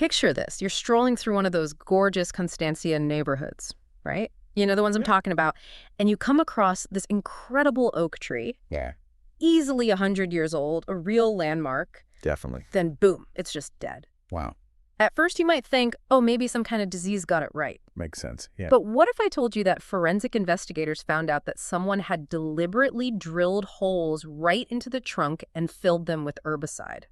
Picture this. You're strolling through one of those gorgeous Constancia neighborhoods, right? You know, the ones I'm talking about. And you come across this incredible oak tree, Yeah, easily 100 years old, a real landmark. definitely. Then boom, it's just dead. Wow. At first you might think, oh, maybe some kind of disease got it right. Makes sense. Yeah. But what if I told you that forensic investigators found out that someone had deliberately drilled holes right into the trunk and filled them with herbicide?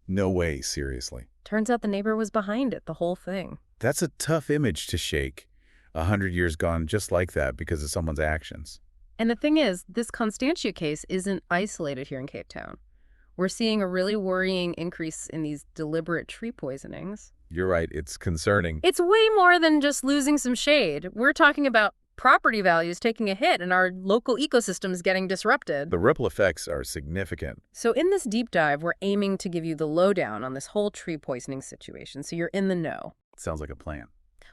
No way, seriously. Turns out the neighbor was behind it, the whole thing. That's a tough image to shake. 100 years gone just like that because of someone's actions. And the thing is, this Constantia case isn't isolated here in Cape Town. We're seeing a really worrying increase in these deliberate tree poisonings. You're right, it's concerning. It's way more than just losing some shade. We're talking about property values taking a hit and our local ecosystems getting disrupted. The ripple effects are significant. So in this deep dive, we're aiming to give you the lowdown on this whole tree poisoning situation, so you're in the know. Sounds like a plan.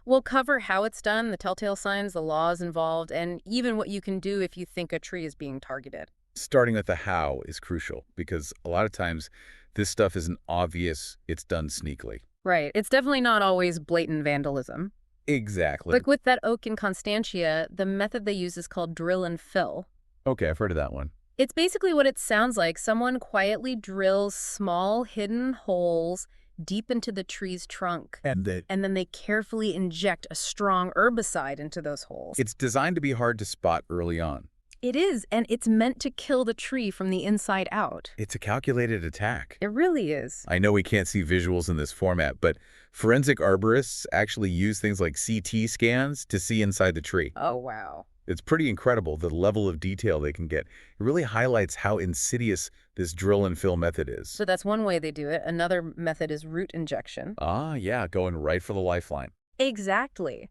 We'll cover how it's done, the telltale signs, the laws involved, and even what you can do if you think a tree is being targeted. Starting with the how is crucial because a lot of times this stuff isn't obvious, it's done sneakily. Right. It's definitely not always blatant vandalism. Exactly. Like with that oak in Constantia, the method they use is called drill and fill. Okay, I've heard of that one. It's basically what it sounds like. Someone quietly drills small hidden holes deep into the tree's trunk. And then they carefully inject a strong herbicide into those holes. it's designed to be hard to spot early on. It is, and it's meant to kill the tree from the inside out. It's a calculated attack. It really is. I know we can't see visuals in this format, but forensic arborists actually use things like CT scans to see inside the tree. Oh, wow. It's pretty incredible the level of detail they can get. It really highlights how insidious this drill and fill method is. So that's one way they do it. Another method is root injection. Ah, yeah, going right for the lifeline. Exactly.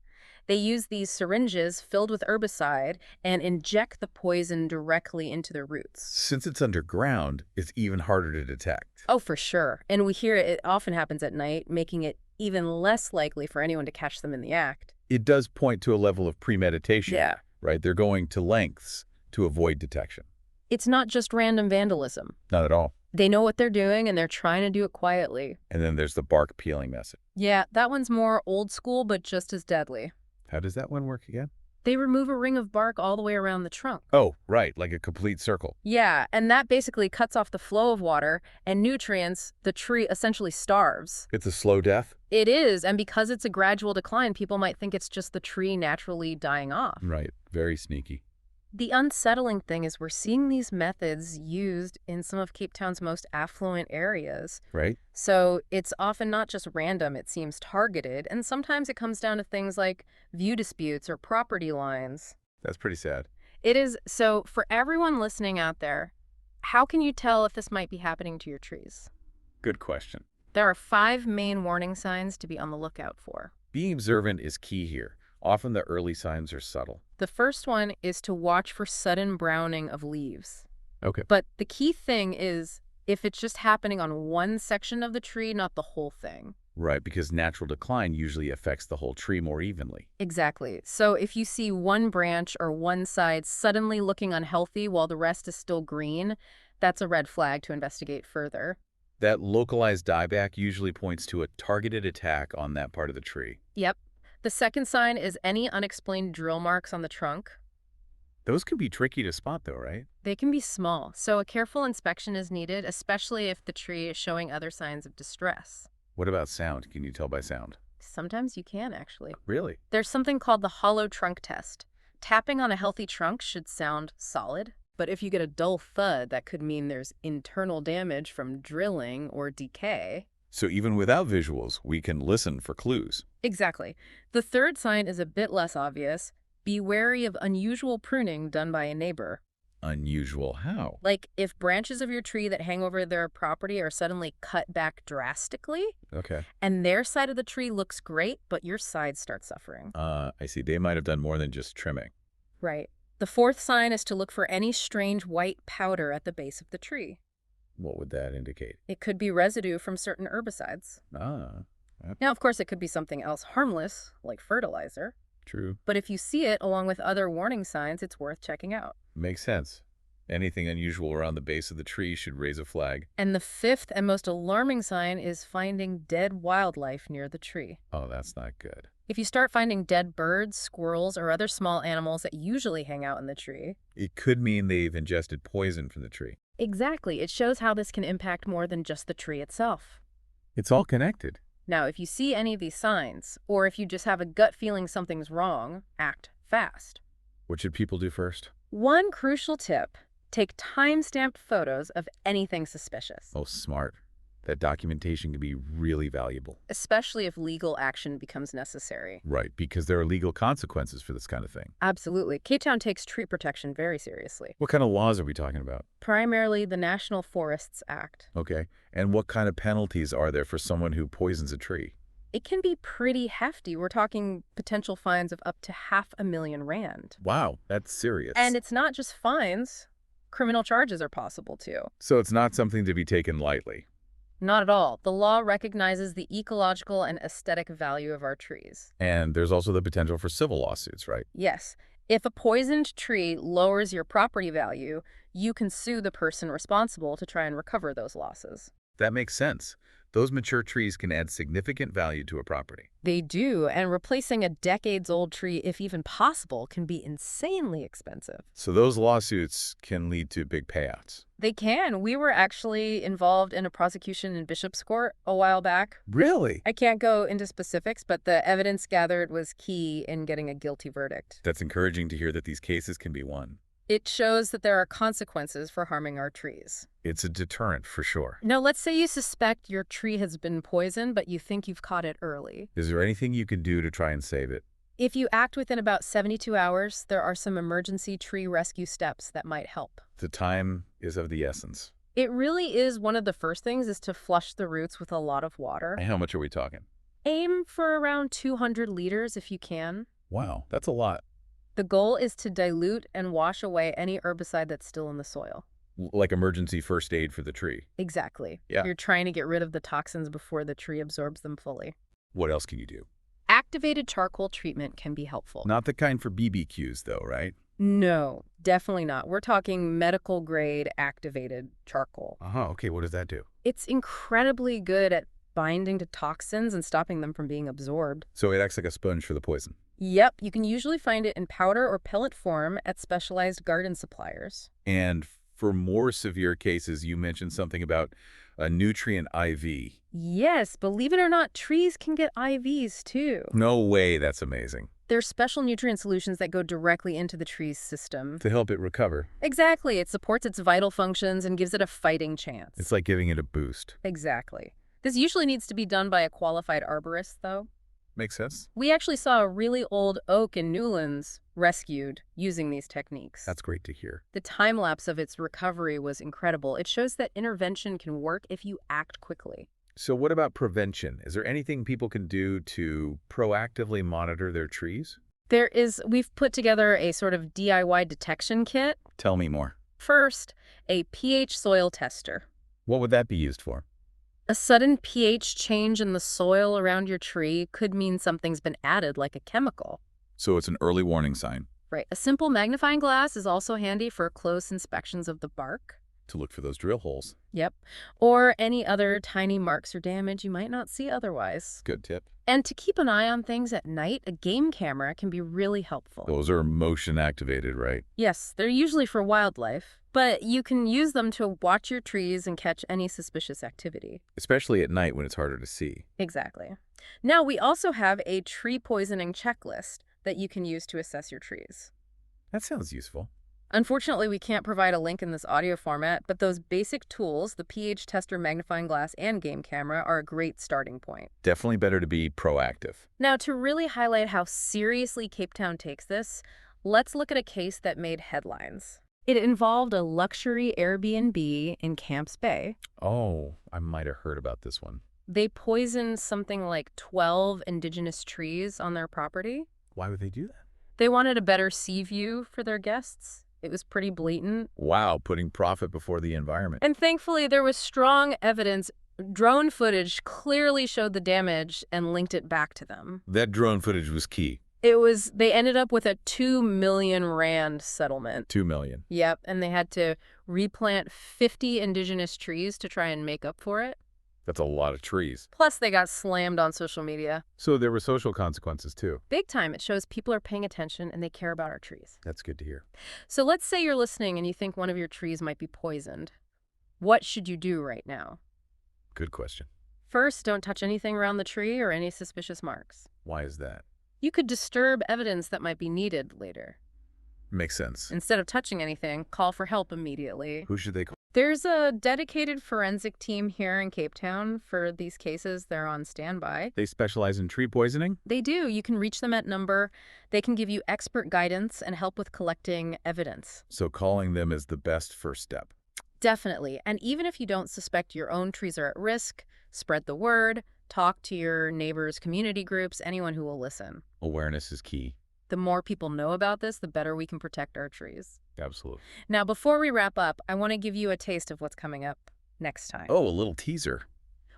They use these syringes filled with herbicide and inject the poison directly into the roots. Since it's underground, it's even harder to detect. Oh, for sure. And we hear it often happens at night, making it even less likely for anyone to catch them in the act. It does point to a level of premeditation. Yeah. Right? They're going to lengths to avoid detection. It's not just random vandalism. Not at all. They know what they're doing and they're trying to do it quietly. And then there's the bark peeling method. Yeah, that one's more old school, but just as deadly. How does that one work again? They remove a ring of bark all the way around the trunk. Oh, right, like a complete circle. Yeah, and that basically cuts off the flow of water and nutrients. The tree essentially starves. It's a slow death? It is, and because it's a gradual decline, people might think it's just the tree naturally dying off. Right, very sneaky. The unsettling thing is we're seeing these methods used in some of Cape Town's most affluent areas. Right? So it's often not just random, it seems targeted, and sometimes it comes down to things like view disputes or property lines. That's pretty sad. It is. So for everyone listening out there, how can you tell if this might be happening to your trees? Good question. There are 5 main warning signs to be on the lookout for. Being observant is key here. Often the early signs are subtle. The first one is to watch for sudden browning of leaves. Okay. But the key thing is if it's just happening on one section of the tree, not the whole thing. Right, because natural decline usually affects the whole tree more evenly. Exactly. So if you see one branch or one side suddenly looking unhealthy while the rest is still green, that's a red flag to investigate further. That localized dieback usually points to a targeted attack on that part of the tree. Yep. The second sign is any unexplained drill marks on the trunk. Those can be tricky to spot though, right? They can be small, so a careful inspection is needed, especially if the tree is showing other signs of distress. What about sound? Can you tell by sound? Sometimes you can, actually. Really? There's something called the hollow trunk test. Tapping on a healthy trunk should sound solid, but if you get a dull thud, that could mean there's internal damage from drilling or decay. So even without visuals, we can listen for clues. Exactly. The third sign is a bit less obvious. Be wary of unusual pruning done by a neighbor. Unusual how? Like if branches of your tree that hang over their property are suddenly cut back drastically, Okay. and their side of the tree looks great, but your side starts suffering. I see. They might have done more than just trimming. Right. The fourth sign is to look for any strange white powder at the base of the tree. What would that indicate? It could be residue from certain herbicides. Ah, Now, of course, it could be something else harmless, like fertilizer. true. But if you see it along with other warning signs, it's worth checking out. Makes sense. Anything unusual around the base of the tree should raise a flag. And the fifth and most alarming sign is finding dead wildlife near the tree. Oh, that's not good. If you start finding dead birds, squirrels, or other small animals that usually hang out in the tree. It could mean they've ingested poison from the tree. Exactly. It shows how this can impact more than just the tree itself. It's all connected. Now, if you see any of these signs, or if you just have a gut feeling something's wrong, act fast. What should people do first? One crucial tip: take time-stamped photos of anything suspicious, Oh, smart. That documentation can be really valuable. especially if legal action becomes necessary. Right, because there are legal consequences for this kind of thing. Absolutely. Cape Town takes tree protection very seriously. What kind of laws are we talking about? Primarily the National Forests Act. Okay, and what kind of penalties are there for someone who poisons a tree? It can be pretty hefty. We're talking potential fines of up to R500,000. Wow, that's serious. And it's not just fines. Criminal charges are possible too. So it's not something to be taken lightly. Not at all. The law recognizes the ecological and aesthetic value of our trees. And there's also the potential for civil lawsuits, right? Yes, if a poisoned tree lowers your property value, you can sue the person responsible to try and recover those losses. That makes sense. Those mature trees can add significant value to a property. They do, and replacing a decades-old tree, if even possible, can be insanely expensive. So those lawsuits can lead to big payouts. They can. We were actually involved in a prosecution in Bishop's Court a while back. Really? I can't go into specifics, but the evidence gathered was key in getting a guilty verdict. That's encouraging to hear that these cases can be won. It shows that there are consequences for harming our trees. It's a deterrent for sure. Now, let's say you suspect your tree has been poisoned, but you think you've caught it early. Is there anything you can do to try and save it? If you act within about 72 hours, there are some emergency tree rescue steps that might help. The time is of the essence. It really is. One of the first things is to flush the roots with a lot of water. How much are we talking? Aim for around 200 liters if you can. Wow, that's a lot. The goal is to dilute and wash away any herbicide that's still in the soil. Like emergency first aid for the tree. Exactly. Yeah. You're trying to get rid of the toxins before the tree absorbs them fully. What else can you do? Activated charcoal treatment can be helpful. Not the kind for BBQs, though, right? No, definitely not. We're talking medical grade activated charcoal. Okay, what does that do? It's incredibly good at binding to toxins and stopping them from being absorbed. So it acts like a sponge for the poison. Yep, you can usually find it in powder or pellet form at specialized garden suppliers. And for more severe cases, you mentioned something about a nutrient IV. Yes, believe it or not, trees can get IVs too. No way, that's amazing. They're special nutrient solutions that go directly into the tree's system. To help it recover. Exactly, it supports its vital functions and gives it a fighting chance. It's like giving it a boost. Exactly. This usually needs to be done by a qualified arborist, though. Makes sense? We actually saw a really old oak in Newlands rescued using these techniques. That's great to hear. The time-lapse of its recovery was incredible. It shows that intervention can work if you act quickly. So what about prevention? Is there anything people can do to proactively monitor their trees? We've put together a sort of DIY detection kit. Tell me more. First, a pH soil tester. What would that be used for? A sudden pH change in the soil around your tree could mean something's been added, like a chemical. So it's an early warning sign. Right. A simple magnifying glass is also handy for close inspections of the bark. To look for those drill holes. Yep. Or any other tiny marks or damage you might not see otherwise. Good tip. And to keep an eye on things at night, a game camera can be really helpful. Those are motion activated, right? Yes, they're usually for wildlife, but you can use them to watch your trees and catch any suspicious activity. Especially at night when it's harder to see. Exactly. Now, we also have a tree poisoning checklist that you can use to assess your trees. That sounds useful. Unfortunately, we can't provide a link in this audio format, but those basic tools, the pH tester, magnifying glass, and game camera, are a great starting point. Definitely better to be proactive. Now, to really highlight how seriously Cape Town takes this, let's look at a case that made headlines. It involved a luxury Airbnb in Camps Bay. Oh, I might have heard about this one. They poisoned something like 12 indigenous trees on their property. Why would they do that? They wanted a better sea view for their guests. It was pretty blatant. Wow, putting profit before the environment. And thankfully, there was strong evidence. Drone footage clearly showed the damage and linked it back to them. That drone footage was key. They ended up with a 2 million rand settlement. 2 million. Yep, and they had to replant 50 indigenous trees to try and make up for it. That's a lot of trees. Plus, they got slammed on social media. So there were social consequences, too. Big time. It shows people are paying attention and they care about our trees. That's good to hear. So let's say you're listening and you think one of your trees might be poisoned. What should you do right now? Good question. First, don't touch anything around the tree or any suspicious marks. Why is that? You could disturb evidence that might be needed later. Makes sense. Instead of touching anything, call for help immediately. Who should they call? There's a dedicated forensic team here in Cape Town for these cases. They're on standby. They specialize in tree poisoning? They do. You can reach them at number. They can give you expert guidance and help with collecting evidence. So calling them is the best first step. Definitely. And even if you don't suspect your own trees are at risk, spread the word, talk to your neighbors, community groups, anyone who will listen. Awareness is key. The more people know about this, the better we can protect our trees. Absolutely. Now, before we wrap up, I want to give you a taste of what's coming up next time. Oh, a little teaser.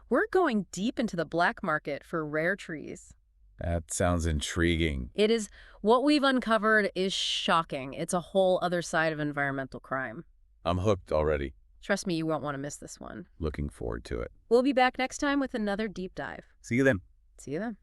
We're going deep into the black market for rare trees. That sounds intriguing. It is. What we've uncovered is shocking. It's a whole other side of environmental crime. I'm hooked already. Trust me, you won't want to miss this one. Looking forward to it. We'll be back next time with another deep dive. See you then. See you then.